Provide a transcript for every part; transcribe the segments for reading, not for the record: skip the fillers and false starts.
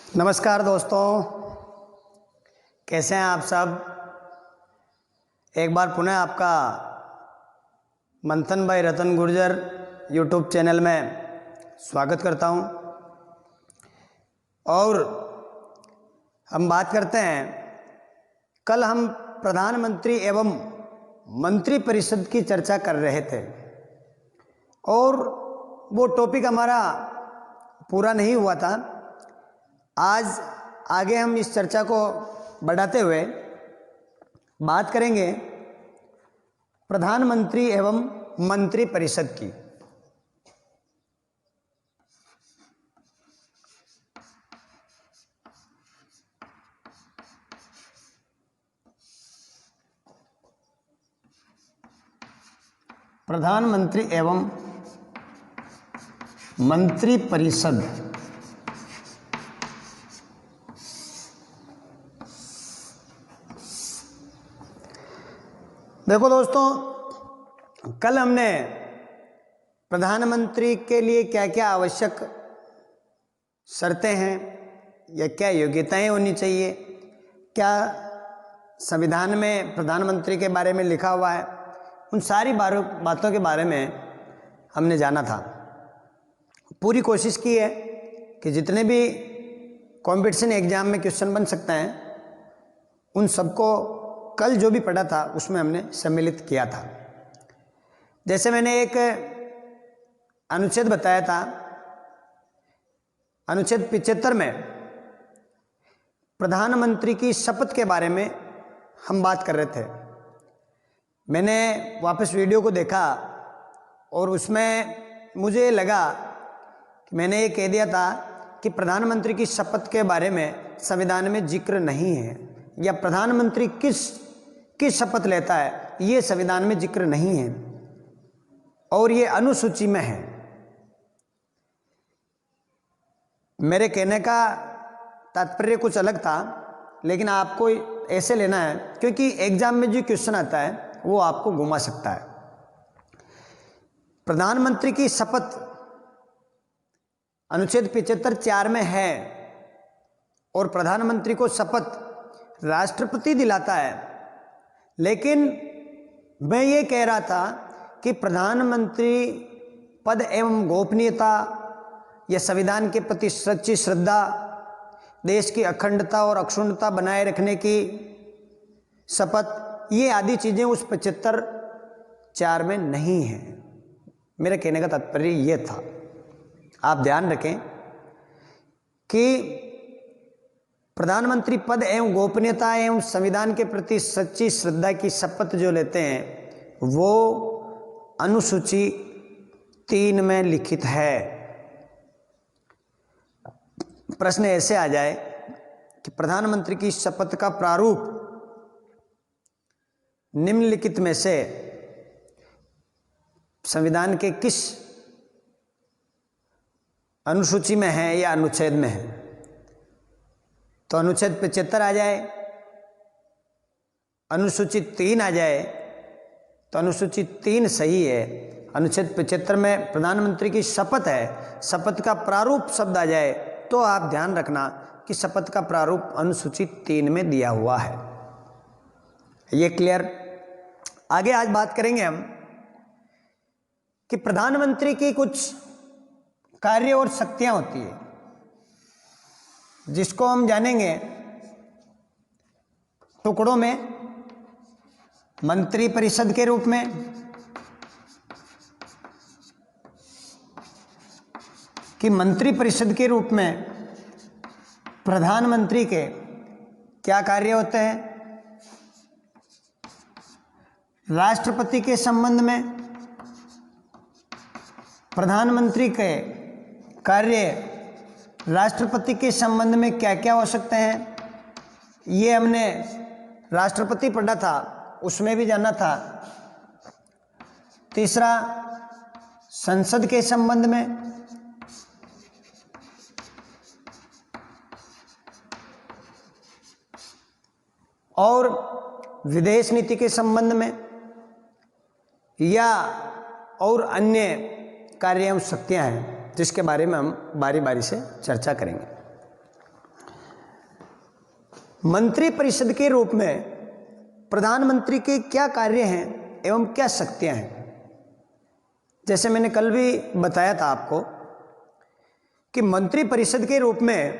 नमस्कार दोस्तों, कैसे हैं आप सब। एक बार पुनः आपका मंथन भाई रतन गुर्जर यूट्यूब चैनल में स्वागत करता हूं। और हम बात करते हैं, कल हम प्रधानमंत्री एवं मंत्री परिषद की चर्चा कर रहे थे और वो टॉपिक हमारा पूरा नहीं हुआ था। आज आगे हम इस चर्चा को बढ़ाते हुए बात करेंगे प्रधानमंत्री एवं मंत्री परिषद की। प्रधानमंत्री एवं मंत्री परिषद देखो दोस्तों, कल हमने प्रधानमंत्री के लिए क्या क्या आवश्यक शर्तें हैं या क्या योग्यताएं होनी चाहिए, क्या संविधान में प्रधानमंत्री के बारे में लिखा हुआ है, उन सारी बातों के बारे में हमने जाना था। पूरी कोशिश की है कि जितने भी कंपटीशन एग्जाम में क्वेश्चन बन सकते हैं उन सबको कल जो भी पढ़ा था उसमें हमने सम्मिलित किया था। जैसे मैंने एक अनुच्छेद बताया था, अनुच्छेद 75 में प्रधानमंत्री की शपथ के बारे में हम बात कर रहे थे। मैंने वापस वीडियो को देखा और उसमें मुझे लगा कि मैंने ये कह दिया था कि प्रधानमंत्री की शपथ के बारे में संविधान में जिक्र नहीं है, या प्रधानमंत्री किस शपथ लेता है ये संविधान में जिक्र नहीं है और ये अनुसूची में है। मेरे कहने का तात्पर्य कुछ अलग था, लेकिन आपको ऐसे लेना है क्योंकि एग्जाम में जो क्वेश्चन आता है वो आपको घुमा सकता है। प्रधानमंत्री की शपथ अनुच्छेद 75(4) में है और प्रधानमंत्री को शपथ राष्ट्रपति दिलाता है। लेकिन मैं ये कह रहा था कि प्रधानमंत्री पद एवं गोपनीयता या संविधान के प्रति सच्ची श्रद्धा, देश की अखंडता और अक्षुण्णता बनाए रखने की शपथ, ये आदि चीज़ें उस 75(4) में नहीं है। मेरे कहने का तात्पर्य ये था। आप ध्यान रखें कि प्रधानमंत्री पद एवं गोपनीयता एवं संविधान के प्रति सच्ची श्रद्धा की शपथ जो लेते हैं वो अनुसूची 3 में लिखित है। प्रश्न ऐसे आ जाए कि प्रधानमंत्री की शपथ का प्रारूप निम्नलिखित में से संविधान के किस अनुसूची में है या अनुच्छेद में है, तो अनुच्छेद 75 आ जाए, अनुसूची 3 आ जाए तो अनुसूची 3 सही है। अनुच्छेद 75 में प्रधानमंत्री की शपथ है, शपथ का प्रारूप शब्द आ जाए तो आप ध्यान रखना कि शपथ का प्रारूप अनुसूची 3 में दिया हुआ है। ये क्लियर। आगे आज बात करेंगे हम कि प्रधानमंत्री की कुछ कार्य और शक्तियां होती है जिसको हम जानेंगे टुकड़ों में, मंत्री परिषद के रूप में, कि मंत्री परिषद के रूप में प्रधानमंत्री के क्या कार्य होते हैं, राष्ट्रपति के संबंध में प्रधानमंत्री के कार्य राष्ट्रपति के संबंध में क्या क्या हो सकते हैं, ये हमने राष्ट्रपति पढ़ा था, उसमें भी जाना था। तीसरा, संसद के संबंध में, और विदेश नीति के संबंध में, या और अन्य कार्य एवं शक्तियां हैं जिसके बारे में हम बारी बारी से चर्चा करेंगे। मंत्री परिषद के रूप में प्रधानमंत्री के क्या कार्य हैं एवं क्या शक्तियां हैं। जैसे मैंने कल भी बताया था आपको कि मंत्री परिषद के रूप में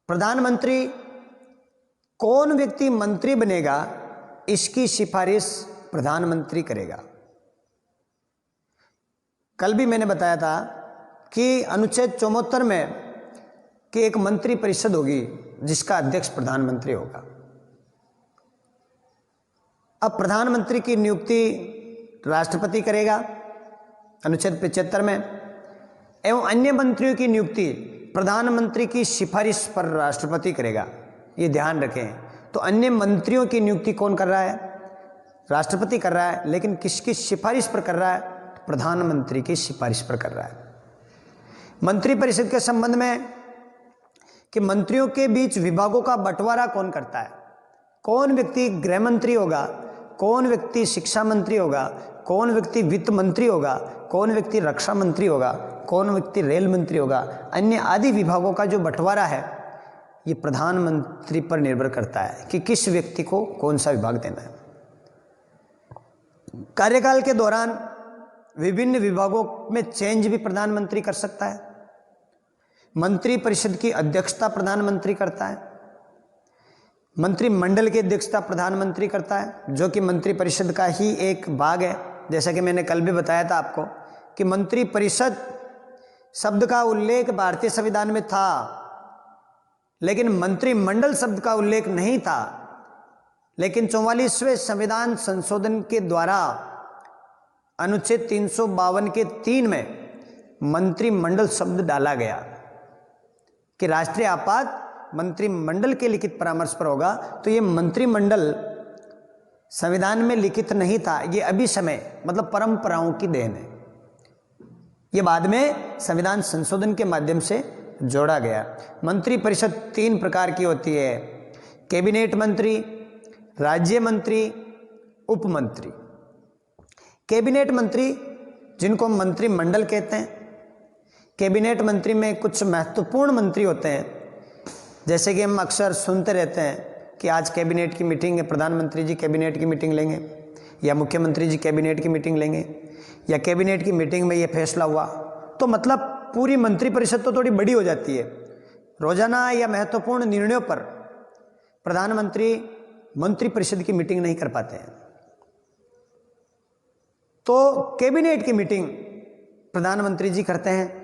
प्रधानमंत्री कौन व्यक्ति मंत्री बनेगा इसकी सिफारिश प्रधानमंत्री करेगा। कल भी मैंने बताया था कि अनुच्छेद 74 में कि एक मंत्री परिषद होगी जिसका अध्यक्ष प्रधानमंत्री होगा। अब प्रधानमंत्री की नियुक्ति राष्ट्रपति करेगा अनुच्छेद 75 में, एवं अन्य मंत्रियों की नियुक्ति प्रधानमंत्री की सिफारिश पर राष्ट्रपति करेगा। ये ध्यान रखें। तो अन्य मंत्रियों की नियुक्ति कौन कर रहा है? राष्ट्रपति कर रहा है, लेकिन किसकी सिफारिश पर कर रहा है? प्रधानमंत्री की सिफारिश पर कर रहा है। मंत्री परिषद के संबंध में कि मंत्रियों के बीच विभागों का बंटवारा कौन करता है, कौन व्यक्ति गृह मंत्री होगा, कौन व्यक्ति शिक्षा मंत्री होगा, कौन व्यक्ति वित्त मंत्री होगा, कौन व्यक्ति रक्षा मंत्री होगा, कौन व्यक्ति रेल मंत्री होगा, अन्य आदि विभागों का जो बंटवारा है ये प्रधानमंत्री पर निर्भर करता है कि किस व्यक्ति को कौन सा विभाग देना है। कार्यकाल के दौरान विभिन्न विभागों में चेंज भी प्रधानमंत्री कर सकता है। मंत्री परिषद की अध्यक्षता प्रधानमंत्री करता है। मंत्रिमंडल की अध्यक्षता प्रधानमंत्री करता है, जो कि मंत्री परिषद का ही एक भाग है। जैसा कि मैंने कल भी बताया था आपको कि मंत्री परिषद शब्द का उल्लेख भारतीय संविधान में था, लेकिन मंत्रिमंडल शब्द का उल्लेख नहीं था। लेकिन 44वें संविधान संशोधन के द्वारा अनुच्छेद 352 के 3 में मंत्रिमंडल शब्द डाला गया कि राष्ट्रीय आपात मंत्रिमंडल के लिखित परामर्श पर होगा। तो ये मंत्रिमंडल संविधान में लिखित नहीं था, ये अभी समय मतलब परंपराओं की देन है। ये बाद में संविधान संशोधन के माध्यम से जोड़ा गया। मंत्री परिषद 3 प्रकार की होती है: कैबिनेट मंत्री, राज्य मंत्री, उप मंत्री। कैबिनेट मंत्री जिनको मंत्रिमंडल कहते हैं। कैबिनेट मंत्री में कुछ महत्वपूर्ण मंत्री होते हैं, जैसे कि हम अक्सर सुनते रहते हैं कि आज कैबिनेट की मीटिंग है, प्रधानमंत्री जी कैबिनेट की मीटिंग लेंगे, या मुख्यमंत्री जी कैबिनेट की मीटिंग लेंगे, या कैबिनेट की मीटिंग में ये फैसला हुआ। तो मतलब पूरी मंत्री परिषद तो थोड़ी बड़ी हो जाती है। रोजाना या महत्वपूर्ण निर्णयों पर प्रधानमंत्री मंत्री परिषद की मीटिंग नहीं कर पाते हैं। तो कैबिनेट की मीटिंग प्रधानमंत्री जी करते हैं।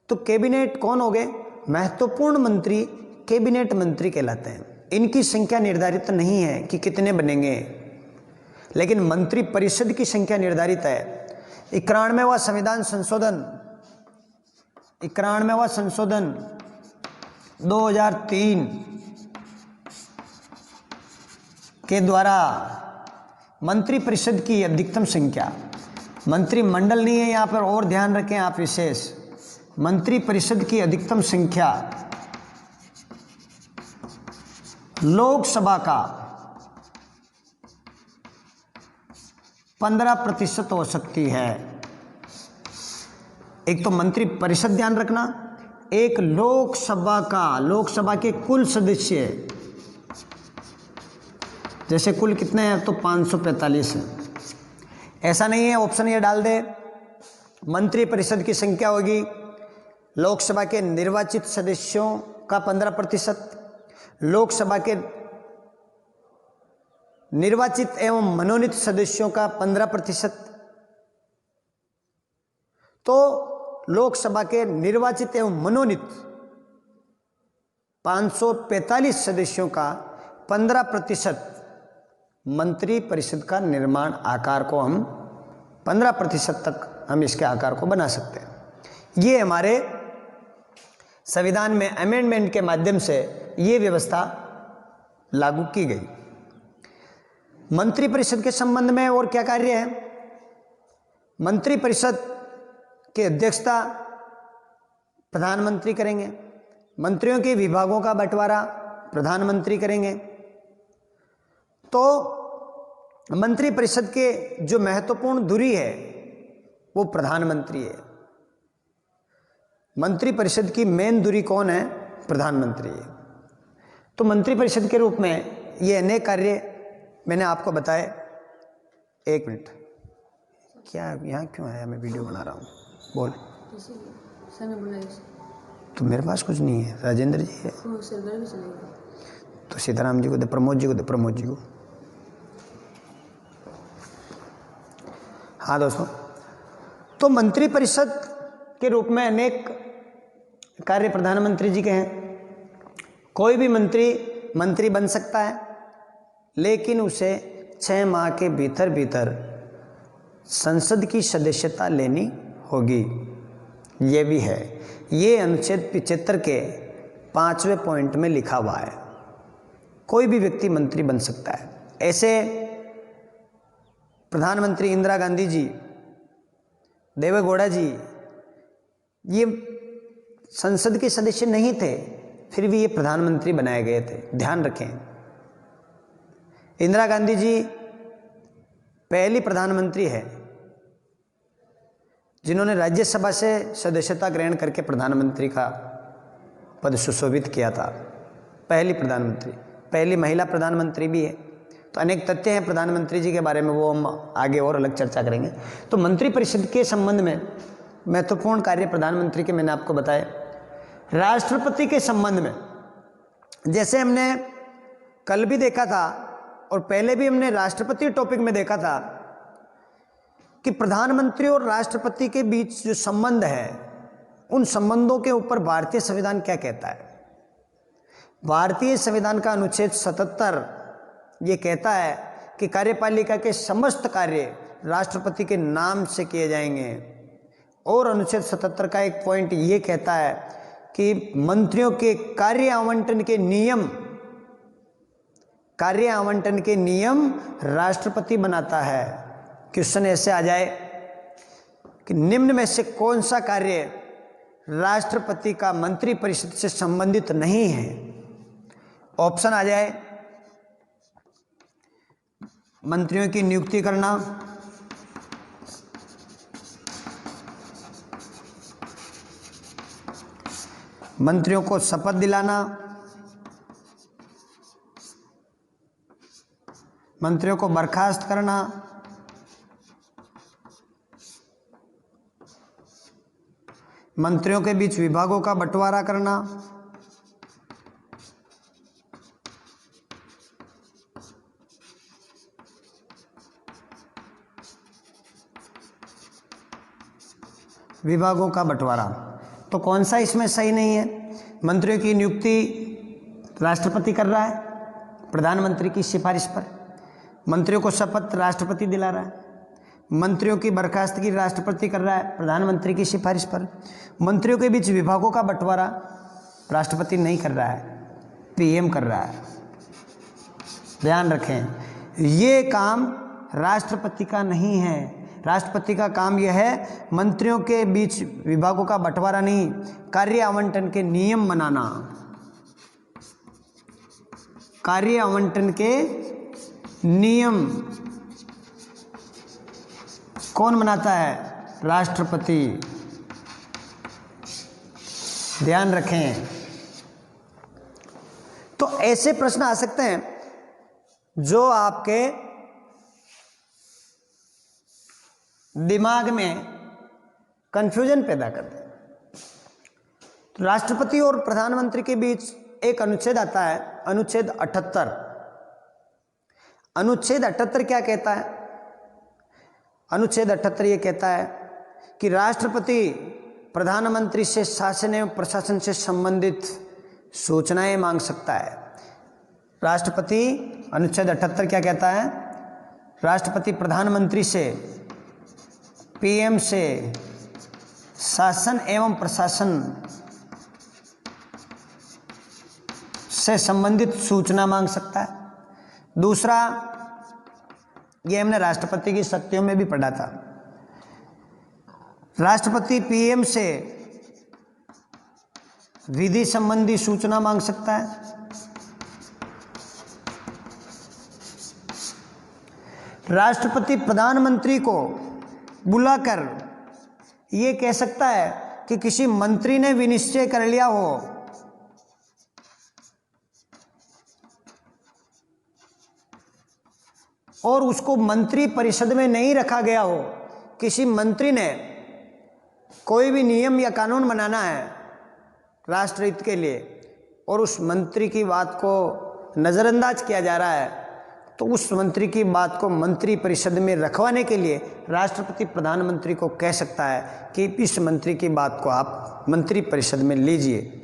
तो कैबिनेट कौन हो गए? महत्वपूर्ण मंत्री कैबिनेट मंत्री कहलाते हैं। इनकी संख्या निर्धारित नहीं है कि कितने बनेंगे, लेकिन मंत्री परिषद की संख्या निर्धारित है। 91वां संविधान संशोधन 2003 के द्वारा मंत्री परिषद की अधिकतम संख्या, मंत्रिमंडल नहीं है यहाँ पर, और ध्यान रखें आप विशेष, मंत्री परिषद की अधिकतम संख्या लोकसभा का 15% हो सकती है। एक तो मंत्री परिषद ध्यान रखना, एक लोकसभा के कुल सदस्य, जैसे कुल कितने हैं तो 545 हैं। ऐसा नहीं है ऑप्शन ये डाल दे, मंत्री परिषद की संख्या होगी लोकसभा के निर्वाचित सदस्यों का 15%, लोकसभा के निर्वाचित एवं मनोनीत सदस्यों का 15%। तो लोकसभा के निर्वाचित एवं मनोनीत 545 सदस्यों का 15% मंत्री परिषद का निर्माण आकार को हम 15% तक हम इसके आकार को बना सकते हैं। ये हमारे संविधान में अमेंडमेंट के माध्यम से ये व्यवस्था लागू की गई। मंत्री परिषद के संबंध में और क्या कार्य है? मंत्री परिषद की अध्यक्षता प्रधानमंत्री करेंगे। मंत्रियों के विभागों का बंटवारा प्रधानमंत्री करेंगे। तो मंत्री परिषद के जो महत्वपूर्ण धुरी है वो प्रधानमंत्री है। मंत्री परिषद की मेन धुरी कौन है? प्रधानमंत्री है। तो मंत्रिपरिषद के रूप में ये अनेक कार्य मैंने आपको बताए। एक मिनट, क्या यहाँ क्यों आया? मैं वीडियो बना रहा हूँ, बोल। तो मेरे पास कुछ नहीं है, राजेंद्र जी है। तो सीताराम जी को दे, प्रमोद जी को दे, प्रमोद जी को। हाँ दोस्तों, तो मंत्रिपरिषद के रूप में अनेक कार्य प्रधानमंत्री जी के हैं। कोई भी मंत्री बन सकता है, लेकिन उसे 6 माह के भीतर भीतर संसद की सदस्यता लेनी होगी। ये भी है, ये अनुच्छेद 75 के 5वें पॉइंट में लिखा हुआ है। कोई भी व्यक्ति मंत्री बन सकता है। ऐसे प्रधानमंत्री इंदिरा गांधी जी, देवेगौड़ा जी, ये संसद के सदस्य नहीं थे, फिर भी ये प्रधानमंत्री बनाए गए थे। ध्यान रखें, इंदिरा गांधी जी पहली प्रधानमंत्री है जिन्होंने राज्यसभा से सदस्यता ग्रहण करके प्रधानमंत्री का पद सुशोभित किया था। पहली प्रधानमंत्री, पहली महिला प्रधानमंत्री भी है। तो अनेक तथ्य हैं प्रधानमंत्री जी के बारे में, वो हम आगे और अलग चर्चा करेंगे। तो मंत्रिपरिषद के संबंध में महत्वपूर्ण कार्य प्रधानमंत्री के मैंने आपको बताए। राष्ट्रपति के संबंध में जैसे हमने कल भी देखा था और पहले भी हमने राष्ट्रपति टॉपिक में देखा था कि प्रधानमंत्री और राष्ट्रपति के बीच जो संबंध है, उन संबंधों के ऊपर भारतीय संविधान क्या कहता है। भारतीय संविधान का अनुच्छेद 77 ये कहता है कि कार्यपालिका के समस्त कार्य राष्ट्रपति के नाम से किए जाएंगे। और अनुच्छेद 77 का एक पॉइंट ये कहता है कि मंत्रियों के कार्य आवंटन के नियम राष्ट्रपति बनाता है। क्वेश्चन ऐसे आ जाए कि निम्न में से कौन सा कार्य राष्ट्रपति का मंत्रिपरिषद से संबंधित नहीं है? ऑप्शन आ जाए, मंत्रियों की नियुक्ति करना, मंत्रियों को शपथ दिलाना, मंत्रियों को बर्खास्त करना, मंत्रियों के बीच विभागों का बंटवारा करना, विभागों का बंटवारा। तो कौन सा इसमें सही नहीं है? मंत्रियों की नियुक्ति राष्ट्रपति कर रहा है प्रधानमंत्री की सिफारिश पर, मंत्रियों को शपथ राष्ट्रपति दिला रहा है, मंत्रियों की बर्खास्तगी राष्ट्रपति कर रहा है प्रधानमंत्री की सिफारिश पर, मंत्रियों के बीच विभागों का बंटवारा राष्ट्रपति नहीं कर रहा है, पीएम कर रहा है। ध्यान रखें, ये काम राष्ट्रपति का नहीं है। राष्ट्रपति का काम यह है मंत्रियों के बीच विभागों का बंटवारा नहीं, कार्य आवंटन के नियम बनाना। कार्य आवंटन के नियम कौन बनाता है? राष्ट्रपति। ध्यान रखें। तो ऐसे प्रश्न आ सकते हैं जो आपके दिमाग में कंफ्यूजन पैदा कर दे। तो राष्ट्रपति और प्रधानमंत्री के बीच एक अनुच्छेद आता है, अनुच्छेद 78। अनुच्छेद 78 क्या कहता है? अनुच्छेद 78 ये कहता है कि राष्ट्रपति प्रधानमंत्री से शासन एवं प्रशासन से संबंधित सूचनाएं मांग सकता है। राष्ट्रपति, अनुच्छेद 78 क्या कहता है? राष्ट्रपति प्रधानमंत्री से, पीएम से शासन एवं प्रशासन से संबंधित सूचना मांग सकता है। दूसरा, ये हमने राष्ट्रपति की शक्तियों में भी पढ़ा था। राष्ट्रपति पीएम से विधि संबंधी सूचना मांग सकता है। राष्ट्रपति प्रधानमंत्री को बुलाकर ये कह सकता है कि किसी मंत्री ने विनिश्चय कर लिया हो और उसको मंत्री परिषद में नहीं रखा गया हो, किसी मंत्री ने कोई भी नियम या कानून बनाना है राष्ट्रहित के लिए और उस मंत्री की बात को नज़रअंदाज किया जा रहा है, तो उस मंत्री की बात को मंत्री परिषद में रखवाने के लिए राष्ट्रपति प्रधानमंत्री को कह सकता है कि इस मंत्री की बात को आप मंत्री परिषद में लीजिए।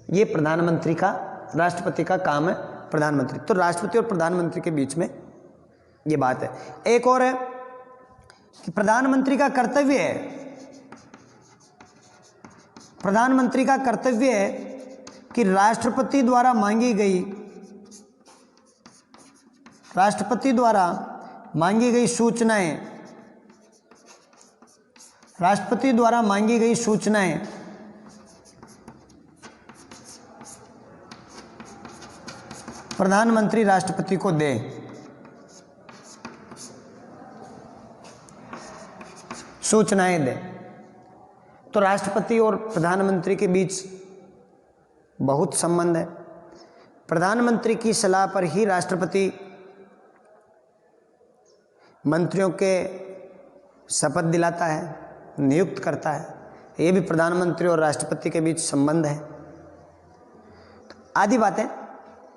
ये प्रधानमंत्री का, राष्ट्रपति का काम है, प्रधानमंत्री। तो राष्ट्रपति और प्रधानमंत्री के बीच में ये बात है। एक और है कि प्रधानमंत्री का कर्तव्य है, प्रधानमंत्री का कर्तव्य है कि राष्ट्रपति द्वारा मांगी गई सूचनाएं, राष्ट्रपति द्वारा मांगी गई सूचनाएं प्रधानमंत्री राष्ट्रपति को दे। सूचनाएं दे। तो राष्ट्रपति और प्रधानमंत्री के बीच बहुत संबंध है। प्रधानमंत्री की सलाह पर ही राष्ट्रपति मंत्रियों के शपथ दिलाता है, नियुक्त करता है। ये भी प्रधानमंत्री और राष्ट्रपति के बीच संबंध है। आदि बातें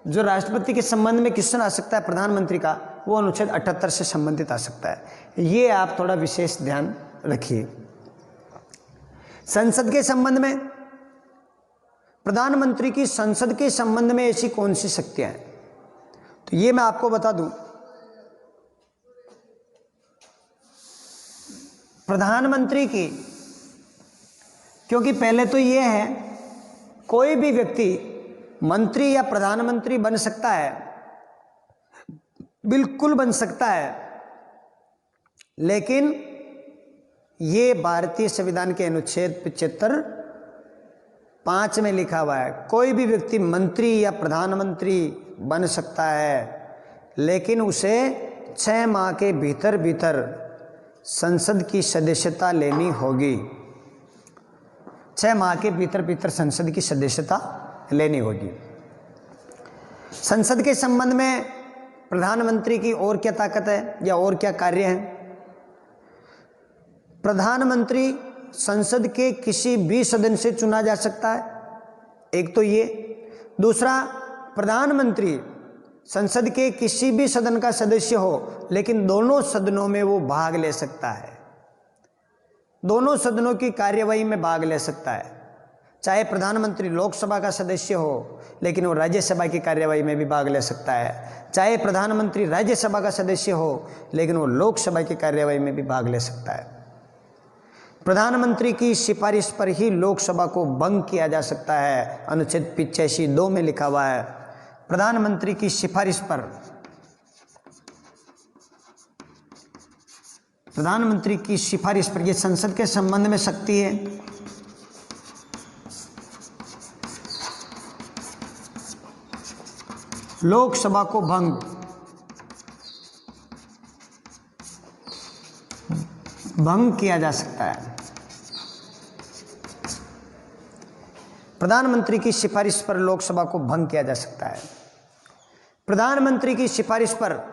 जो राष्ट्रपति के संबंध में क्वेश्चन आ सकता है प्रधानमंत्री का, वो अनुच्छेद 78 से संबंधित आ सकता है। ये आप थोड़ा विशेष ध्यान रखिए। संसद के संबंध में, प्रधानमंत्री की संसद के संबंध में ऐसी कौन सी शक्तियां हैं, तो ये मैं आपको बता दूं। प्रधानमंत्री की, क्योंकि पहले तो ये है कोई भी व्यक्ति मंत्री या प्रधानमंत्री बन सकता है, बिल्कुल बन सकता है, लेकिन ये भारतीय संविधान के अनुच्छेद 75(5) में लिखा हुआ है, कोई भी व्यक्ति मंत्री या प्रधानमंत्री बन सकता है, लेकिन उसे 6 माह के भीतर भीतर संसद की सदस्यता लेनी होगी। 6 माह के भीतर भीतर संसद की सदस्यता लेनी होगी। संसद के संबंध में प्रधानमंत्री की और क्या ताकत है या और क्या कार्य है? प्रधानमंत्री संसद के किसी भी सदन से चुना जा सकता है, एक तो ये। दूसरा, प्रधानमंत्री संसद के किसी भी सदन का सदस्य हो, लेकिन दोनों सदनों में वो भाग ले सकता है, दोनों सदनों की कार्यवाही में भाग ले सकता है। चाहे प्रधानमंत्री लोकसभा का सदस्य हो, लेकिन वो राज्यसभा की कार्यवाही में भी भाग ले सकता है। चाहे प्रधानमंत्री राज्यसभा का सदस्य हो, लेकिन वो लोकसभा की कार्यवाही में भी भाग ले सकता है। प्रधानमंत्री की सिफारिश पर ही लोकसभा को भंग किया जा सकता है, अनुच्छेद 85(2) में लिखा हुआ है। प्रधानमंत्री की सिफारिश पर, प्रधानमंत्री की सिफारिश पर, यह संसद के संबंध में शक्ति है। लोकसभा को भंग किया जा सकता है। प्रधानमंत्री की सिफारिश पर लोकसभा को भंग किया जा सकता है। प्रधानमंत्री की सिफारिश पर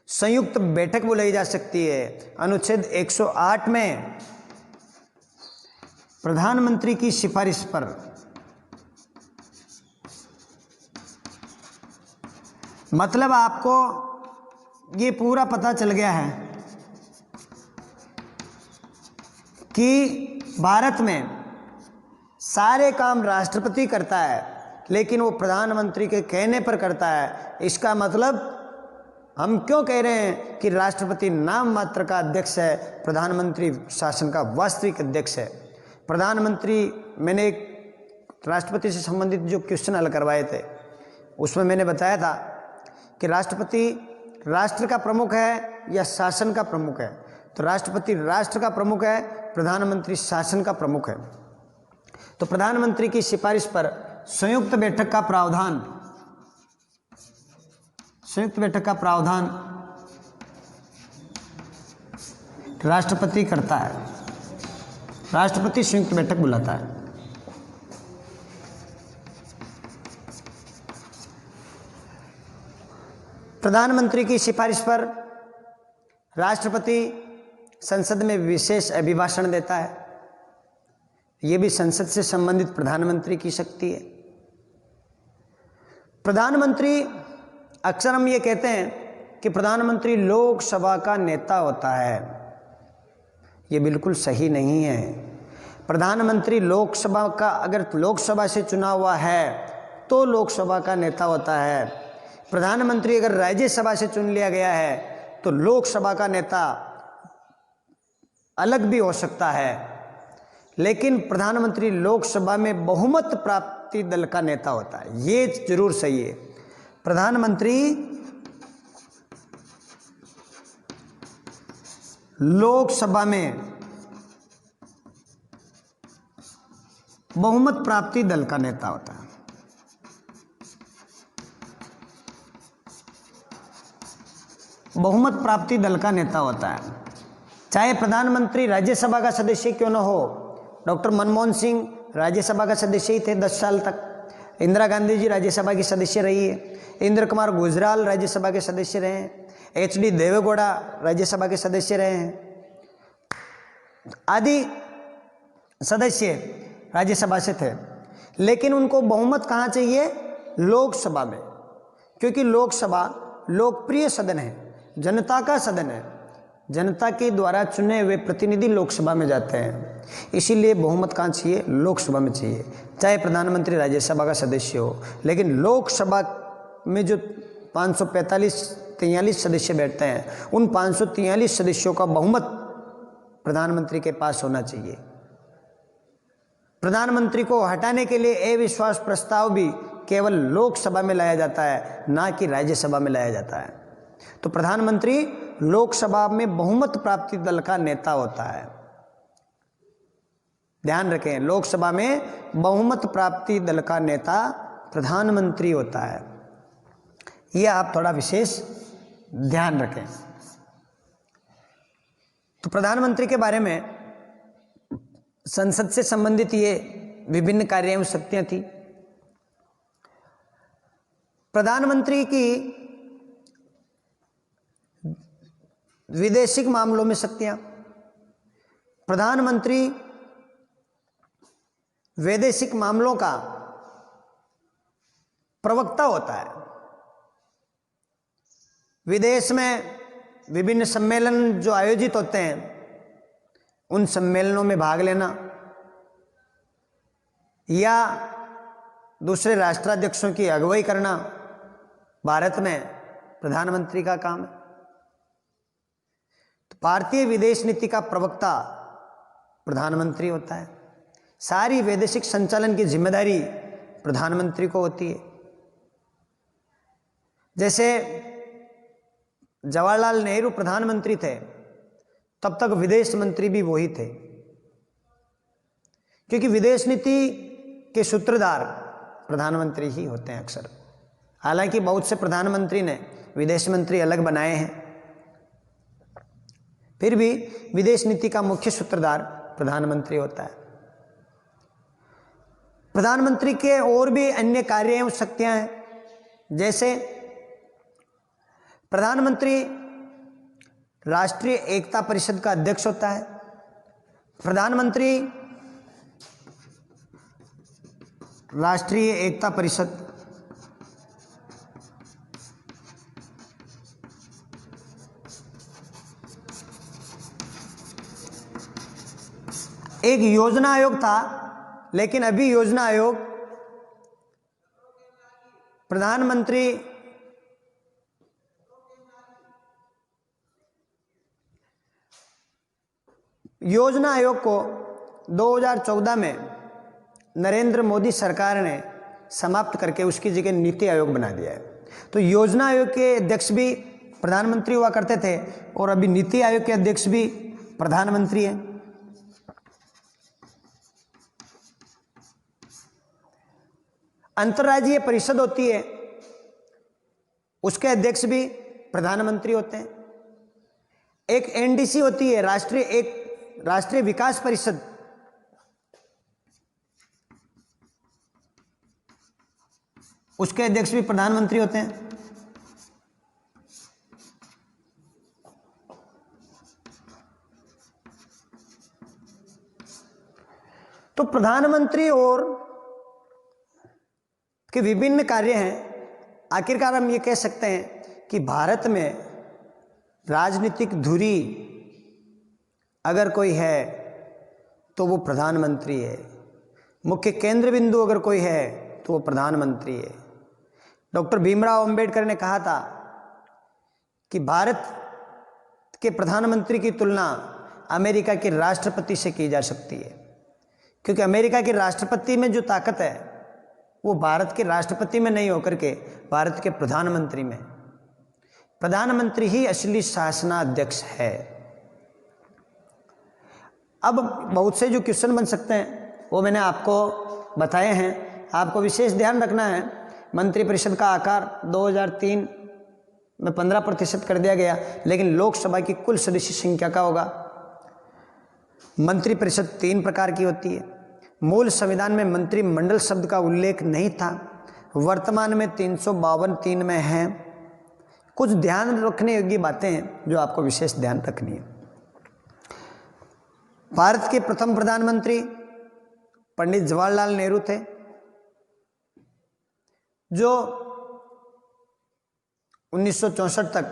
संयुक्त बैठक बुलाई जा सकती है। अनुच्छेद 108 में प्रधानमंत्री की सिफारिश पर मतलब आपको ये पूरा पता चल गया है कि भारत में सारे काम राष्ट्रपति करता है, लेकिन वो प्रधानमंत्री के कहने पर करता है। इसका मतलब हम क्यों कह रहे हैं कि राष्ट्रपति नाम मात्र का अध्यक्ष है, प्रधानमंत्री शासन का वास्तविक अध्यक्ष है। प्रधानमंत्री, मैंने एक राष्ट्रपति से संबंधित जो क्वेश्चन हल करवाए थे, उसमें मैंने बताया था कि राष्ट्रपति राष्ट्र का प्रमुख है या शासन का प्रमुख है। तो राष्ट्रपति राष्ट्र का प्रमुख है, प्रधानमंत्री शासन का प्रमुख है। तो प्रधानमंत्री की सिफारिश पर संयुक्त बैठक का प्रावधान, संयुक्त बैठक का प्रावधान राष्ट्रपति करता है। राष्ट्रपति संयुक्त बैठक बुलाता है। प्रधानमंत्री की सिफारिश पर राष्ट्रपति संसद में विशेष अभिभाषण देता है। यह भी संसद से संबंधित प्रधानमंत्री की शक्ति है। प्रधानमंत्री, अक्सर हम ये कहते हैं कि प्रधानमंत्री लोकसभा का नेता होता है। ये बिल्कुल सही नहीं है। प्रधानमंत्री लोकसभा का, अगर लोकसभा से चुना हुआ है तो लोकसभा का नेता होता है। प्रधानमंत्री अगर राज्यसभा से चुन लिया गया है तो लोकसभा का नेता अलग भी हो सकता है, लेकिन प्रधानमंत्री लोकसभा में बहुमत प्राप्ति दल का नेता होता है। ये जरूर सही है। प्रधानमंत्री लोकसभा में बहुमत प्राप्ति दल का नेता होता है। बहुमत प्राप्ति दल का नेता होता है। चाहे प्रधानमंत्री राज्यसभा का सदस्य क्यों न हो। डॉक्टर मनमोहन सिंह राज्यसभा का सदस्य ही थे 10 साल तक। इंदिरा गांधी जी राज्यसभा की सदस्य रही है। इंद्र कुमार गुजराल राज्यसभा के सदस्य रहे हैं। HD देवेगौड़ा राज्यसभा के सदस्य रहे हैं। आदि सदस्य राज्यसभा से थे, लेकिन उनको बहुमत कहाँ चाहिए? लोकसभा में, क्योंकि लोकसभा लोकप्रिय सदन है, जनता का सदन है। जनता के द्वारा चुने हुए प्रतिनिधि लोकसभा में जाते हैं, इसीलिए बहुमत कहाँ चाहिए? लोकसभा में चाहिए। चाहे प्रधानमंत्री राज्यसभा का सदस्य हो, लेकिन लोकसभा में जो 543 सदस्य बैठते हैं, उन 543 सदस्यों का बहुमत प्रधानमंत्री के पास होना चाहिए। प्रधानमंत्री को हटाने के लिए अविश्वास प्रस्ताव भी केवल लोकसभा में लाया जाता है, ना कि राज्यसभा में लाया जाता है। तो प्रधानमंत्री लोकसभा में बहुमत प्राप्ति दल का नेता होता है। ध्यान रखें, लोकसभा में बहुमत प्राप्ति दल का नेता प्रधानमंत्री होता है। यह आप थोड़ा विशेष ध्यान रखें। तो प्रधानमंत्री के बारे में संसद से संबंधित ये विभिन्न कार्य एवं शक्तियां थी। प्रधानमंत्री की विदेशिक मामलों में शक्तियां। प्रधानमंत्री वैदेशिक मामलों का प्रवक्ता होता है। विदेश में विभिन्न सम्मेलन जो आयोजित होते हैं, उन सम्मेलनों में भाग लेना या दूसरे राष्ट्राध्यक्षों की अगुवाई करना भारत में प्रधानमंत्री का काम है। तो भारतीय विदेश नीति का प्रवक्ता प्रधानमंत्री होता है। सारी वैदेशिक संचालन की जिम्मेदारी प्रधानमंत्री को होती है। जैसे जवाहरलाल नेहरू प्रधानमंत्री थे, तब तक विदेश मंत्री भी वही थे, क्योंकि विदेश नीति के सूत्रधार प्रधानमंत्री ही होते हैं अक्सर। हालांकि बहुत से प्रधानमंत्री ने विदेश मंत्री अलग बनाए हैं, फिर भी विदेश नीति का मुख्य सूत्रधार प्रधानमंत्री होता है। प्रधानमंत्री के और भी अन्य कार्य एवं शक्तियां हैं। जैसे प्रधानमंत्री राष्ट्रीय एकता परिषद का अध्यक्ष होता है। प्रधानमंत्री राष्ट्रीय एकता परिषद एक योजना आयोग था, लेकिन अभी योजना आयोग प्रधानमंत्री योजना आयोग को 2014 में नरेंद्र मोदी सरकार ने समाप्त करके उसकी जगह नीति आयोग बना दिया है। तो योजना आयोग के अध्यक्ष भी प्रधानमंत्री हुआ करते थे और अभी नीति आयोग के अध्यक्ष भी प्रधानमंत्री हैं। अंतर्राज्यीय परिषद होती है, उसके अध्यक्ष भी प्रधानमंत्री होते हैं। एक NDC होती है, राष्ट्रीय विकास परिषद, उसके अध्यक्ष भी प्रधानमंत्री होते हैं। तो प्रधानमंत्री और के विभिन्न कार्य हैं। आखिरकार हम ये कह सकते हैं कि भारत में राजनीतिक धुरी अगर कोई है तो वो प्रधानमंत्री है। मुख्य केंद्र बिंदु अगर कोई है तो वो प्रधानमंत्री है। डॉक्टर भीमराव अंबेडकर ने कहा था कि भारत के प्रधानमंत्री की तुलना अमेरिका के राष्ट्रपति से की जा सकती है, क्योंकि अमेरिका के राष्ट्रपति में जो ताकत है वो भारत के राष्ट्रपति में नहीं होकर के भारत के प्रधानमंत्री में। प्रधानमंत्री ही असली शासनाध्यक्ष है। अब बहुत से जो क्वेश्चन बन सकते हैं वो मैंने आपको बताए हैं। आपको विशेष ध्यान रखना है, मंत्रिपरिषद का आकार 2003 में 15% कर दिया गया, लेकिन लोकसभा की कुल सदस्य संख्या का होगा। मंत्रिपरिषद 3 प्रकार की होती है। मूल संविधान में मंत्रिमंडल शब्द का उल्लेख नहीं था, वर्तमान में 352(3) में है। कुछ ध्यान रखने योग्य बातें हैं जो आपको विशेष ध्यान रखनी है। भारत के प्रथम प्रधानमंत्री पंडित जवाहरलाल नेहरू थे, जो 1964 तक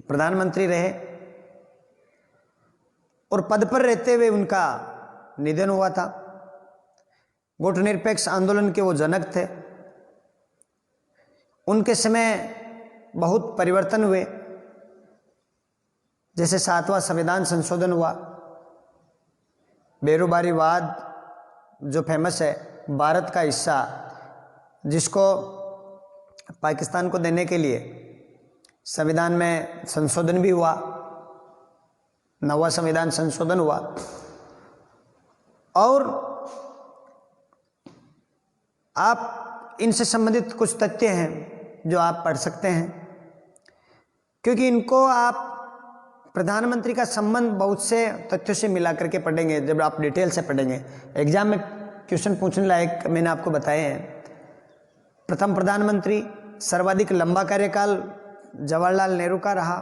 प्रधानमंत्री रहे और पद पर रहते हुए उनका निधन हुआ था। गुटनिरपेक्ष आंदोलन के वो जनक थे। उनके समय बहुत परिवर्तन हुए, जैसे 7वां संविधान संशोधन हुआ, बेरोबारीवाद जो फेमस है, भारत का हिस्सा जिसको पाकिस्तान को देने के लिए संविधान में संशोधन भी हुआ, 9वां संविधान संशोधन हुआ। और आप इनसे संबंधित कुछ तथ्य हैं जो आप पढ़ सकते हैं, क्योंकि इनको आप प्रधानमंत्री का संबंध बहुत से तथ्यों से मिला करके पढ़ेंगे। जब आप डिटेल से पढ़ेंगे, एग्जाम में क्वेश्चन पूछने लायक मैंने आपको बताए हैं। प्रथम प्रधानमंत्री, सर्वाधिक लंबा कार्यकाल जवाहरलाल नेहरू का रहा।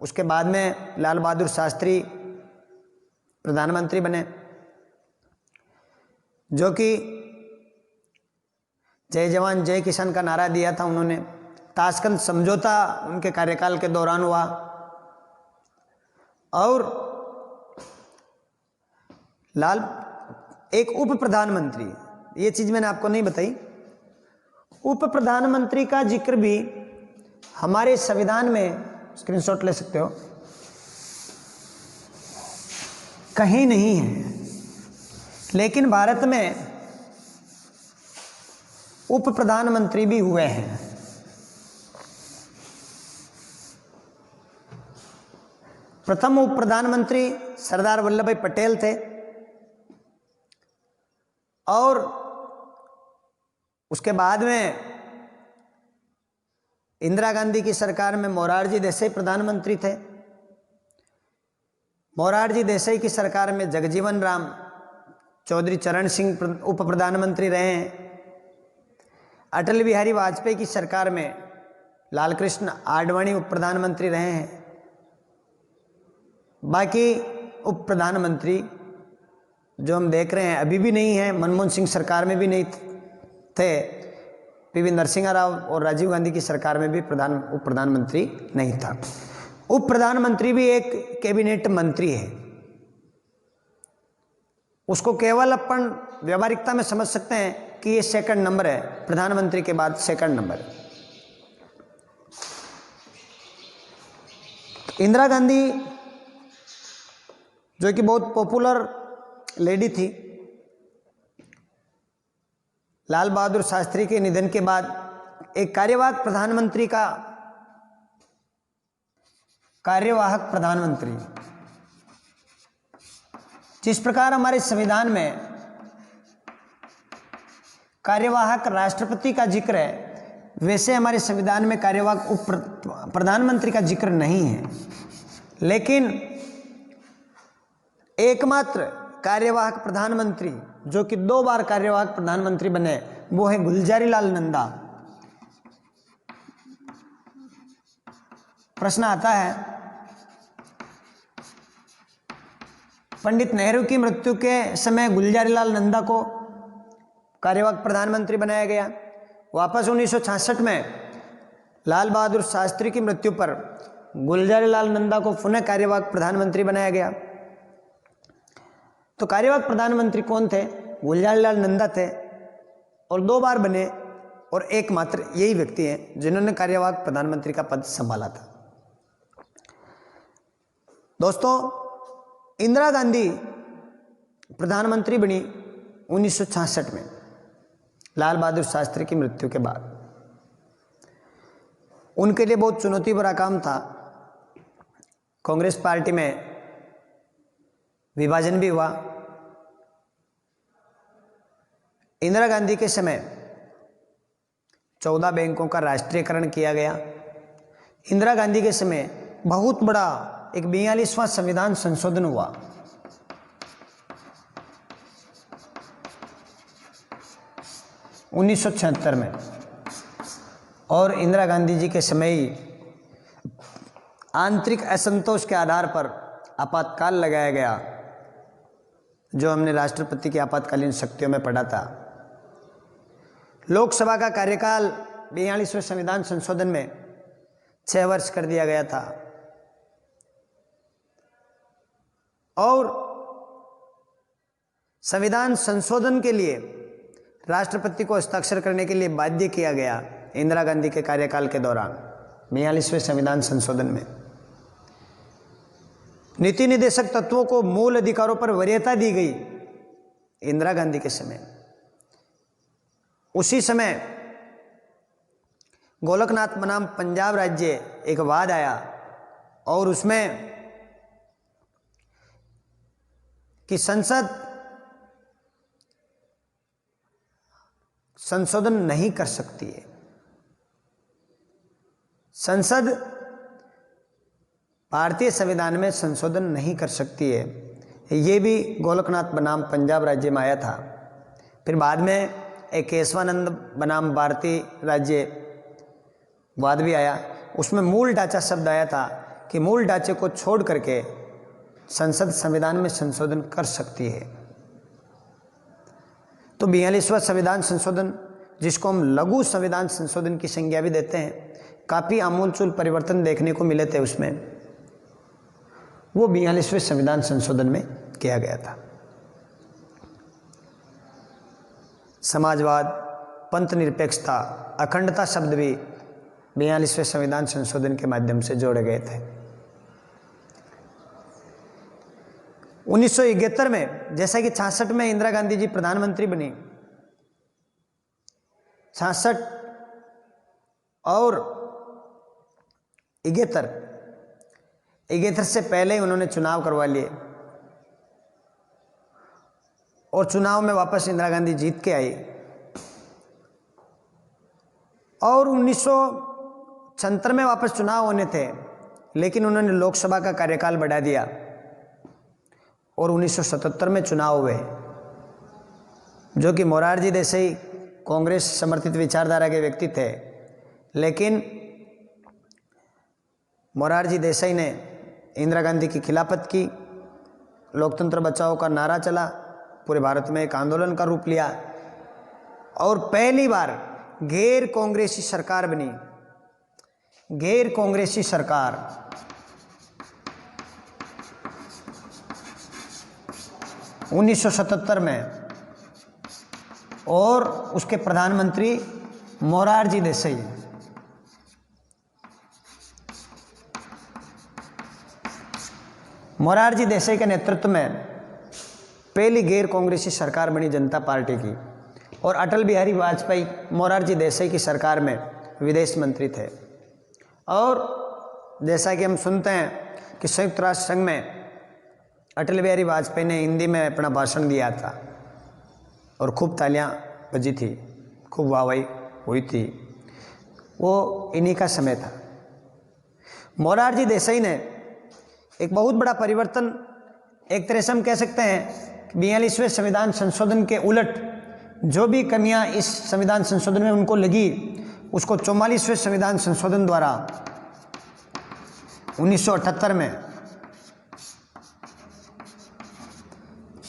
उसके बाद में लाल बहादुर शास्त्री प्रधानमंत्री बने, जो कि जय जवान जय किसान का नारा दिया था उन्होंने। ताशकंद समझौता उनके कार्यकाल के दौरान हुआ। और एक उप प्रधानमंत्री, ये चीज़ मैंने आपको नहीं बताई, उप प्रधानमंत्री का जिक्र भी हमारे संविधान में, स्क्रीनशॉट ले सकते हो, कहीं नहीं है। लेकिन भारत में उप प्रधानमंत्री भी हुए हैं। प्रथम उप प्रधानमंत्री सरदार वल्लभ भाई पटेल थे, और उसके बाद में इंदिरा गांधी की सरकार में मोरारजी देसाई प्रधानमंत्री थे। मोरारजी देसाई की सरकार में जगजीवन राम चौधरी चरण सिंह उप प्रधानमंत्री रहे हैं। अटल बिहारी वाजपेयी की सरकार में लालकृष्ण आडवाणी उप प्रधानमंत्री रहे हैं। बाकी उप प्रधानमंत्री जो हम देख रहे हैं अभी भी नहीं है, मनमोहन सिंह सरकार में भी नहीं थे, पीवी नरसिम्हा राव और राजीव गांधी की सरकार में भी उप प्रधानमंत्री नहीं था। उप प्रधानमंत्री भी एक कैबिनेट मंत्री है। उसको केवल अपन व्यावहारिकता में समझ सकते हैं कि ये सेकंड नंबर है, प्रधानमंत्री के बाद सेकंड नंबर। इंदिरा गांधी जो कि बहुत पॉपुलर लेडी थी, लाल बहादुर शास्त्री के निधन के बाद एक कार्यवाहक प्रधानमंत्री, जिस प्रकार हमारे संविधान में कार्यवाहक राष्ट्रपति का जिक्र है, वैसे हमारे संविधान में कार्यवाहक उप प्रधानमंत्री का जिक्र नहीं है। लेकिन एकमात्र कार्यवाहक प्रधानमंत्री जो कि 2 बार कार्यवाहक प्रधानमंत्री बने, वो है गुलजारी लाल नंदा। प्रश्न आता है पंडित नेहरू की मृत्यु के समय गुलजारीलाल नंदा को कार्यवाहक प्रधानमंत्री बनाया गया। वापस 1966 में लाल बहादुर शास्त्री की मृत्यु पर गुलजारीलाल नंदा को पुनः कार्यवाहक प्रधानमंत्री बनाया गया। तो कार्यवाहक प्रधानमंत्री कौन थे? गुलजारीलाल नंदा थे, और 2 बार बने, और एकमात्र यही व्यक्ति हैं जिन्होंने कार्यवाहक प्रधानमंत्री का पद संभाला था। दोस्तों, इंदिरा गांधी प्रधानमंत्री बनी 1966 में लाल बहादुर शास्त्री की मृत्यु के बाद। उनके लिए बहुत चुनौती भरा काम था। कांग्रेस पार्टी में विभाजन भी हुआ। इंदिरा गांधी के समय 14 बैंकों का राष्ट्रीयकरण किया गया। इंदिरा गांधी के समय बहुत बड़ा एक 42वां संविधान संशोधन हुआ। उन्नीस में, और इंदिरा गांधी जी के समय ही आंतरिक असंतोष के आधार पर आपातकाल लगाया गया, जो हमने राष्ट्रपति की आपातकालीन शक्तियों में पढ़ा था। लोकसभा का कार्यकाल 42वें संविधान संशोधन में 6 वर्ष कर दिया गया था, और संविधान संशोधन के लिए राष्ट्रपति को हस्ताक्षर करने के लिए बाध्य किया गया इंदिरा गांधी के कार्यकाल के दौरान 42वें संविधान संशोधन में। नीति निर्देशक तत्वों को मूल अधिकारों पर वरीयता दी गई इंदिरा गांधी के समय। उसी समय गोलकनाथ बनाम पंजाब राज्य एक वाद आया, और उसमें कि संसद संशोधन नहीं कर सकती है। संसद भारतीय संविधान में संशोधन नहीं कर सकती है। ये भी गोलकनाथ बनाम पंजाब राज्य में आया था। फिर बाद में एक केशवानंद बनाम भारतीय राज्य वाद भी आया। उसमें मूल ढांचा शब्द आया था कि मूल ढांचे को छोड़ करके संसद संविधान में संशोधन कर सकती है। तो 42वां संविधान संशोधन, जिसको हम लघु संविधान संशोधन की संज्ञा भी देते हैं, काफ़ी आमूलचूल परिवर्तन देखने को मिले थे उसमें, वो 42वें संविधान संशोधन में किया गया था। समाजवाद, पंथ निरपेक्षता, अखंडता शब्द भी 42वें संविधान संशोधन के माध्यम से जोड़े गए थे। 1971 में, जैसा कि 66 में इंदिरा गांधी जी प्रधानमंत्री बनी, 66 और 71 से पहले ही उन्होंने चुनाव करवा लिए, और चुनाव में वापस इंदिरा गांधी जीत के आई, और 1976 में वापस चुनाव होने थे, लेकिन उन्होंने लोकसभा का कार्यकाल बढ़ा दिया, और 1977 में चुनाव हुए, जो कि मोरारजी देसाई कांग्रेस समर्थित विचारधारा के व्यक्ति थे। लेकिन मोरारजी देसाई ने इंदिरा गांधी की खिलाफत की, लोकतंत्र बचाओ का नारा चला, पूरे भारत में एक आंदोलन का रूप लिया, और पहली बार गैर कांग्रेसी सरकार बनी। गैर कांग्रेसी सरकार 1977 में, और उसके प्रधानमंत्री मोरारजी देसाई। मोरारजी देसाई के नेतृत्व में पहली गैर कांग्रेसी सरकार बनी जनता पार्टी की, और अटल बिहारी वाजपेयी मोरारजी देसाई की सरकार में विदेश मंत्री थे। और जैसा कि हम सुनते हैं कि संयुक्त राष्ट्र संघ में अटल बिहारी वाजपेयी ने हिंदी में अपना भाषण दिया था, और खूब तालियां बजी थी, खूब वाहवाही हुई थी। वो इन्हीं का समय था। मोरारजी देसाई ने एक बहुत बड़ा परिवर्तन, एक तरह से हम कह सकते हैं कि 42वें संविधान संशोधन के उलट जो भी कमियां इस संविधान संशोधन में उनको लगी, उसको 44वें संविधान संशोधन द्वारा 1978 में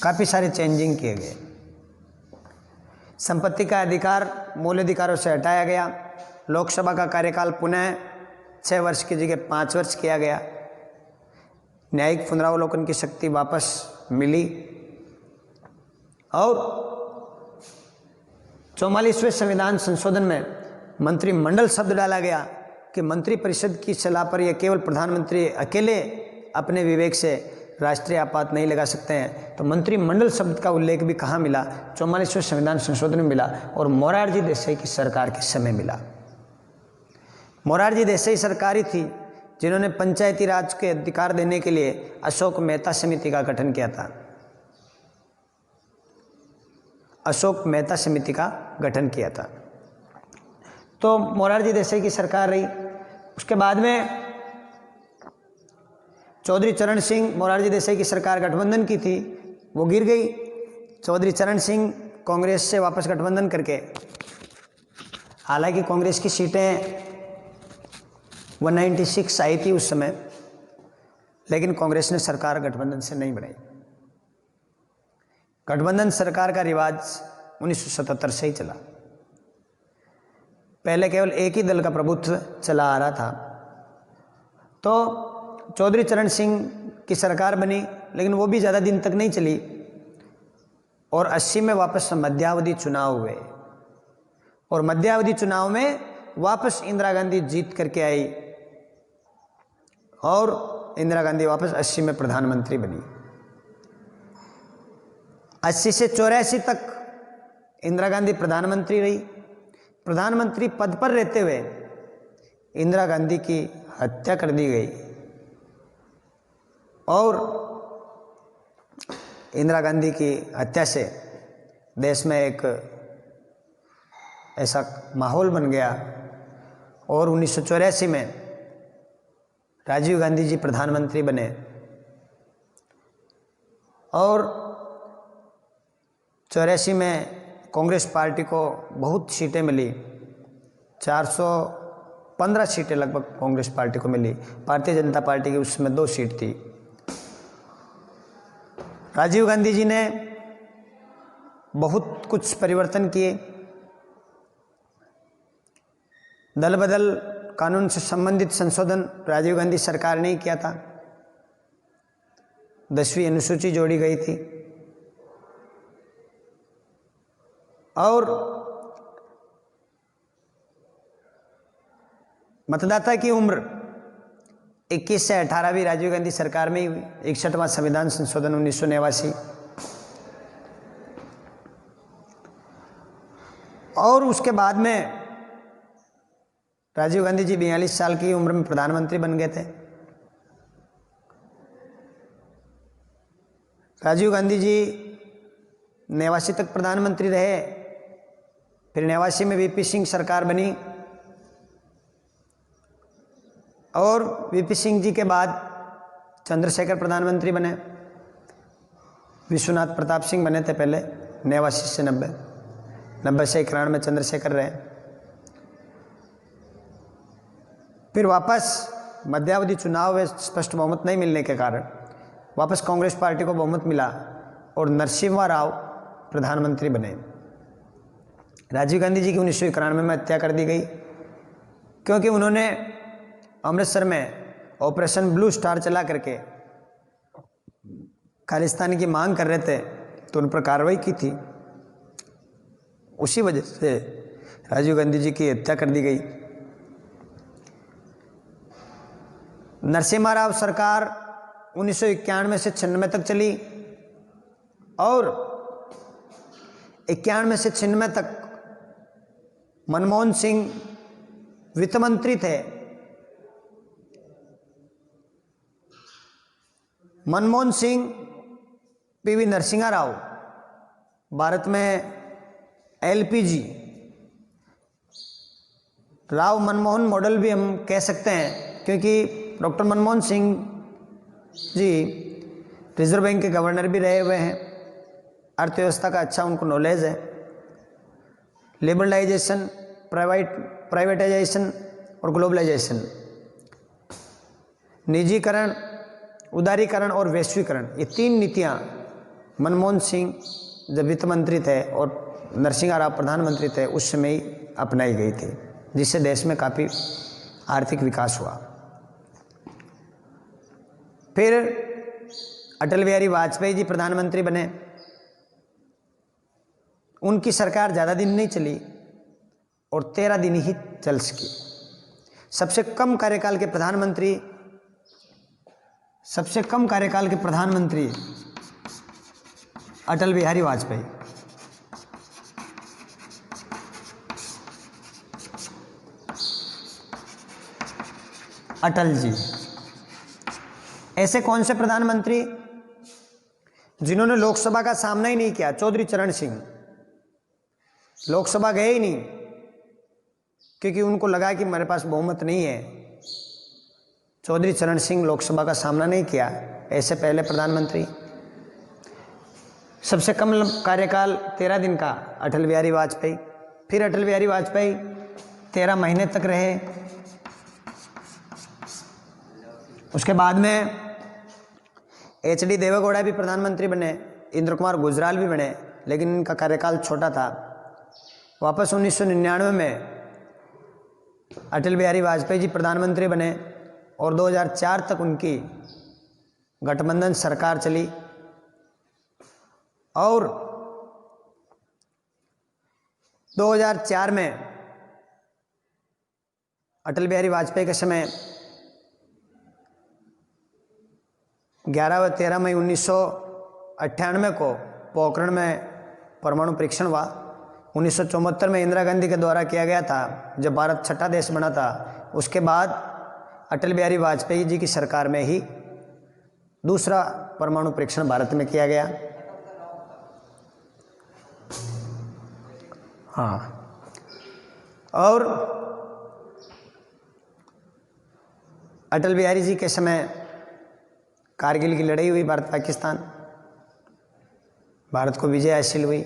काफ़ी सारे चेंजिंग किए गए। संपत्ति का अधिकार मूल अधिकारों से हटाया गया। लोकसभा का कार्यकाल पुनः 6 वर्ष की जगह 5 वर्ष किया गया। न्यायिक पुनरावलोकन की शक्ति वापस मिली और 44वें संविधान संशोधन में मंत्रिमंडल शब्द डाला गया कि मंत्रिपरिषद की सलाह पर यह केवल प्रधानमंत्री अकेले अपने विवेक से राष्ट्रीय आपात नहीं लगा सकते हैं। तो मंत्रिमंडल शब्द का उल्लेख भी कहाँ मिला? 44वें संविधान संशोधन में मिला और मोरारजी देसाई की सरकार के समय मिला। मोरारजी देसाई सरकार ही थी जिन्होंने पंचायती राज के अधिकार देने के लिए अशोक मेहता समिति का गठन किया था। अशोक मेहता समिति का गठन किया था। तो मोरारजी देसाई की सरकार रही। उसके बाद में चौधरी चरण सिंह, मोरारजी देसाई की सरकार गठबंधन की थी, वो गिर गई। चौधरी चरण सिंह कांग्रेस से वापस गठबंधन करके, हालांकि कांग्रेस की सीटें 196 आई थी उस समय, लेकिन कांग्रेस ने सरकार गठबंधन से नहीं बनाई। गठबंधन सरकार का रिवाज 1977 से ही चला। पहले केवल एक ही दल का प्रभुत्व चला आ रहा था। तो चौधरी चरण सिंह की सरकार बनी, लेकिन वो भी ज़्यादा दिन तक नहीं चली और 80 में वापस मध्यावधि चुनाव हुए और मध्यावधि चुनाव में वापस इंदिरा गांधी जीत करके आई और इंदिरा गांधी वापस 80 में प्रधानमंत्री बनी। 80 से 84 तक इंदिरा गांधी प्रधानमंत्री रही। प्रधानमंत्री पद पर रहते हुए इंदिरा गांधी की हत्या कर दी गई और इंदिरा गांधी की हत्या से देश में एक ऐसा माहौल बन गया और 1984 में राजीव गांधी जी प्रधानमंत्री बने और 84 में कांग्रेस पार्टी को बहुत सीटें मिली। 415 सीटें लगभग कांग्रेस पार्टी को मिली। भारतीय जनता पार्टी की उसमें 2 सीट थी। राजीव गांधी जी ने बहुत कुछ परिवर्तन किए। दल बदल कानून से संबंधित संशोधन राजीव गांधी सरकार ने ही किया था। 10वीं अनुसूची जोड़ी गई थी और मतदाता की उम्र 21 से 18 भी राजीव गांधी सरकार में ही हुई। 61वां संविधान संशोधन 1989 और उसके बाद में राजीव गांधी जी 42 साल की उम्र में प्रधानमंत्री बन गए थे। राजीव गांधी जी 89 तक प्रधानमंत्री रहे। फिर 89 में वीपी सिंह सरकार बनी और वीपी सिंह जी के बाद चंद्रशेखर प्रधानमंत्री बने। विश्वनाथ प्रताप सिंह बने थे पहले 89 से 90 से 91 में चंद्रशेखर रहे। फिर वापस मध्यावधि चुनाव में स्पष्ट बहुमत नहीं मिलने के कारण वापस कांग्रेस पार्टी को बहुमत मिला और नरसिम्हा राव प्रधानमंत्री बने। राजीव गांधी जी की 1991 में हत्या कर दी गई क्योंकि उन्होंने अमृतसर में ऑपरेशन ब्लू स्टार चला करके खालिस्तान की मांग कर रहे थे, तो उन पर कार्रवाई की थी। उसी वजह से राजीव गांधी जी की हत्या कर दी गई। नरसिम्हा राव सरकार 1991 से 96 तक चली और 91 से 96 तक मनमोहन सिंह वित्त मंत्री थे। मनमोहन सिंह, पीवी नरसिम्हा राव भारत में एलपीजी राव मनमोहन मॉडल भी हम कह सकते हैं, क्योंकि doctor Manmohan Singh ji reserve bank के गवर्नर भी रहे हुए हैं। अर्थव्यवस्था का अच्छा उनको नॉलेज है। लिबरलाइजेशन, प्राइवेटाइजेशन और ग्लोबलाइजेशन, निजीकरण, उदारीकरण और वैश्वीकरण, ये 3 नीतियाँ मनमोहन सिंह जब वित्त मंत्री थे और नरसिंह राव प्रधानमंत्री थे उस समय ही अपनाई गई थी, जिससे देश में काफ़ी आर्थिक विकास हुआ। फिर अटल बिहारी वाजपेयी जी प्रधानमंत्री बने। उनकी सरकार ज़्यादा दिन नहीं चली और 13 दिन ही चल सकी। सबसे कम कार्यकाल के प्रधानमंत्री अटल बिहारी वाजपेयी। अटल जी ऐसे कौन से प्रधानमंत्री जिन्होंने लोकसभा का सामना ही नहीं किया? चौधरी चरण सिंह लोकसभा गए ही नहीं क्योंकि उनको लगा कि मेरे पास बहुमत नहीं है। चौधरी चरण सिंह लोकसभा का सामना नहीं किया। ऐसे पहले प्रधानमंत्री। सबसे कम कार्यकाल 13 दिन का अटल बिहारी वाजपेयी। फिर अटल बिहारी वाजपेयी 13 महीने तक रहे। उसके बाद में HD देवेगौड़ा भी प्रधानमंत्री बने, इंद्र कुमार गुजराल भी बने, लेकिन इनका कार्यकाल छोटा था। वापस 1999 में अटल बिहारी वाजपेयी जी प्रधानमंत्री बने और 2004 तक उनकी गठबंधन सरकार चली। और 2004 में अटल बिहारी वाजपेयी के समय 11 व 13 मई 1998 को पोखरण में परमाणु परीक्षण हुआ। 1974 में इंदिरा गांधी के द्वारा किया गया था, जब भारत छठा देश बना था। उसके बाद अटल बिहारी वाजपेयी जी की सरकार में ही दूसरा परमाणु परीक्षण भारत में किया गया। हाँ, और अटल बिहारी जी के समय कारगिल की लड़ाई हुई, भारत पाकिस्तान, भारत को विजय हासिल हुई।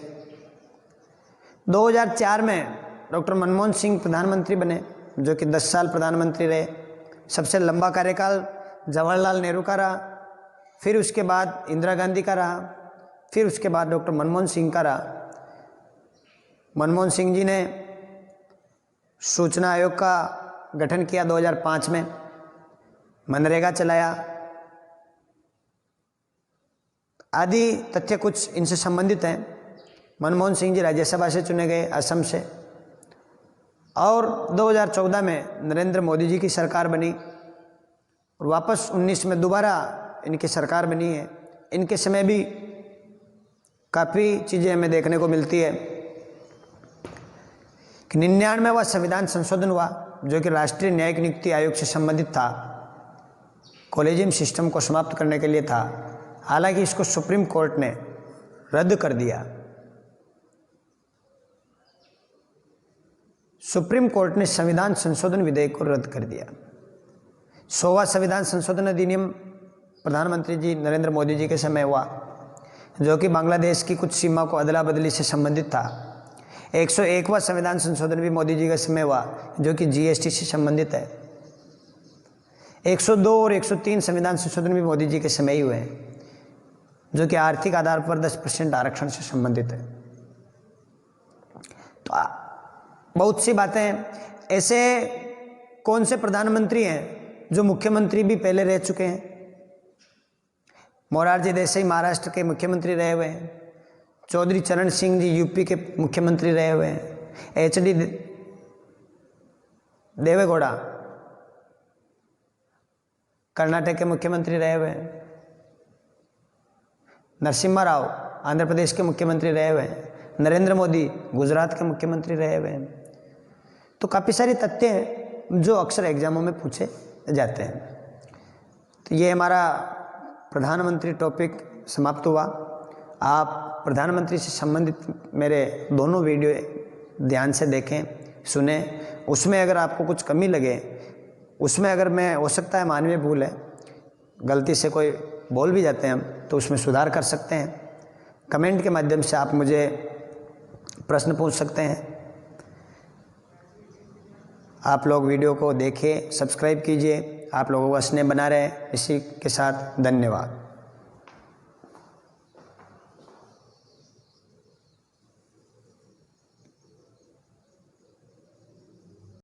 2004 में डॉक्टर मनमोहन सिंह प्रधानमंत्री बने, जो कि 10 साल प्रधानमंत्री रहे। सबसे लंबा कार्यकाल जवाहरलाल नेहरू का रहा, फिर उसके बाद इंदिरा गांधी का रहा, फिर उसके बाद डॉक्टर मनमोहन सिंह का रहा। मनमोहन सिंह जी ने सूचना आयोग का गठन किया 2005 में, मनरेगा चलाया, आदि तथ्य कुछ इनसे संबंधित हैं। मनमोहन सिंह जी राज्यसभा से चुने गए असम से, और 2014 में नरेंद्र मोदी जी की सरकार बनी और वापस 19 में दोबारा इनकी सरकार बनी है। इनके समय भी काफ़ी चीज़ें हमें देखने को मिलती है कि 99वां संविधान संशोधन हुआ, जो कि राष्ट्रीय न्यायिक नियुक्ति आयोग से संबंधित था, कॉलेजियम सिस्टम को समाप्त करने के लिए था। हालांकि इसको सुप्रीम कोर्ट ने रद्द कर दिया। सुप्रीम कोर्ट ने संविधान संशोधन विधेयक को रद्द कर दिया। 100वां संविधान संशोधन अधिनियम प्रधानमंत्री जी नरेंद्र मोदी जी के समय हुआ, जो कि बांग्लादेश की कुछ सीमा को अदला बदली से संबंधित था। 101वां संविधान संशोधन भी मोदी जी के समय हुआ, जो कि GST से संबंधित है। 102 और 103 संविधान संशोधन भी मोदी जी के समय ही हुए हैं, जो कि आर्थिक आधार पर 10% आरक्षण से संबंधित है। तो बहुत सी बातें हैं। ऐसे कौन से प्रधानमंत्री हैं जो मुख्यमंत्री भी पहले रह चुके हैं? मोरारजी देसाई महाराष्ट्र के मुख्यमंत्री रहे हुए हैं। चौधरी चरण सिंह जी यूपी के मुख्यमंत्री रहे हुए हैं। HD देवेगौड़ा कर्नाटक के मुख्यमंत्री रहे हुए हैं। नरसिम्हा राव आंध्र प्रदेश के मुख्यमंत्री रहे हुए हैं। नरेंद्र मोदी गुजरात के मुख्यमंत्री रहे हुए हैं। तो काफ़ी सारे तथ्य हैं जो अक्सर एग्जामों में पूछे जाते हैं। तो ये हमारा प्रधानमंत्री टॉपिक समाप्त हुआ। आप प्रधानमंत्री से संबंधित मेरे दोनों वीडियो ध्यान से देखें, सुने। उसमें अगर आपको कुछ कमी लगे, उसमें अगर मैं हो सकता है मानवीय भूल है, गलती से कोई बोल भी जाते हैं हम, तो उसमें सुधार कर सकते हैं। कमेंट के माध्यम से आप मुझे प्रश्न पूछ सकते हैं। आप लोग वीडियो को देखें, सब्सक्राइब कीजिए। आप लोगों का स्नेह बना रहे। इसी के साथ धन्यवाद।